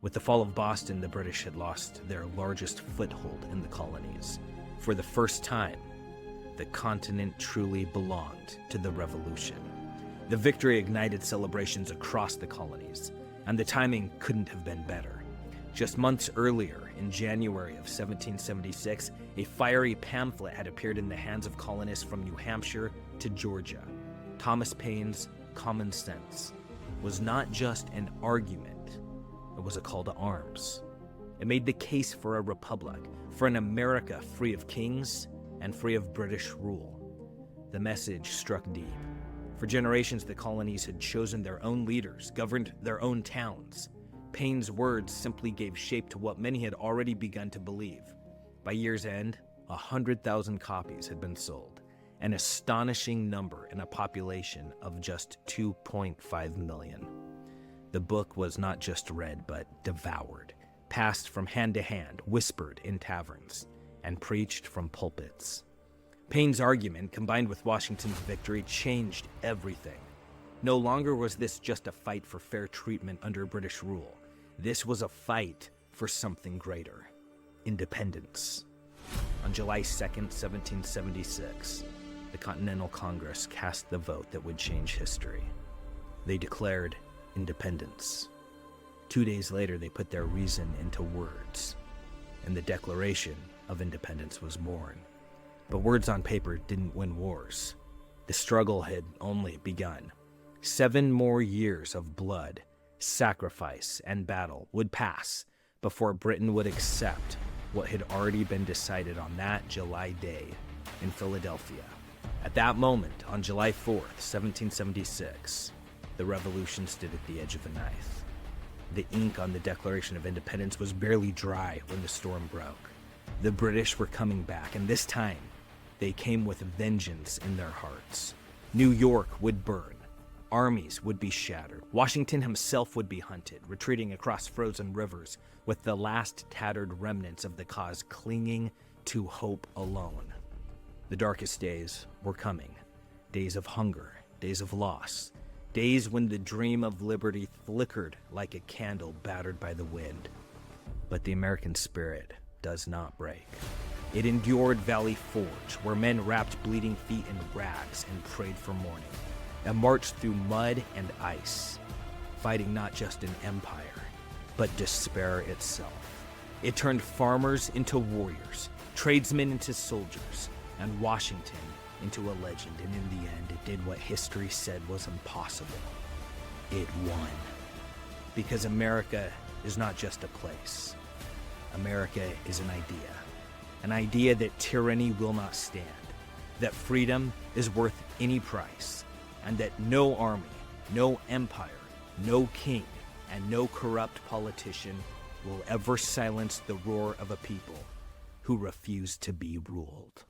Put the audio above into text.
With the fall of Boston, the British had lost their largest foothold in the colonies. For the first time, the continent truly belonged to the Revolution. The victory ignited celebrations across the colonies, and the timing couldn't have been better. Just months earlier, in January of 1776, a fiery pamphlet had appeared in the hands of colonists from New Hampshire to Georgia. Thomas Paine's Common Sense was not just an argument, it was a call to arms. It made the case for a republic, for an America free of kings and free of British rule. The message struck deep. For generations, the colonies had chosen their own leaders, governed their own towns. Paine's words simply gave shape to what many had already begun to believe. By year's end, 100,000 copies had been sold, an astonishing number in a population of just 2.5 million. The book was not just read, but devoured, passed from hand to hand, whispered in taverns, and preached from pulpits. Paine's argument, combined with Washington's victory, changed everything. No longer was this just a fight for fair treatment under British rule. This was a fight for something greater: independence. On July 2nd, 1776, the Continental Congress cast the vote that would change history. They declared independence. 2 days later, they put their reason into words, and the Declaration of Independence was born. But words on paper didn't win wars. The struggle had only begun. 7 more years of blood, sacrifice, and battle would pass before Britain would accept what had already been decided on that July day in Philadelphia. At that moment, on July 4th, 1776, the Revolution stood at the edge of a knife. The ink on the Declaration of Independence was barely dry when the storm broke. The British were coming back, and this time, they came with vengeance in their hearts. New York would burn. Armies would be shattered. Washington himself would be hunted, retreating across frozen rivers, with the last tattered remnants of the cause clinging to hope alone. The darkest days were coming. Days of hunger, days of loss, days when the dream of liberty flickered like a candle battered by the wind. But the American spirit does not break. It endured Valley Forge, where men wrapped bleeding feet in rags and prayed for morning, and marched through mud and ice, fighting not just an empire, but despair itself. It turned farmers into warriors, tradesmen into soldiers, and Washington into a legend, and in the end, it did what history said was impossible. It won. Because America is not just a place. America is an idea that tyranny will not stand, that freedom is worth any price, and that no army, no empire, no king, and no corrupt politician will ever silence the roar of a people who refuse to be ruled.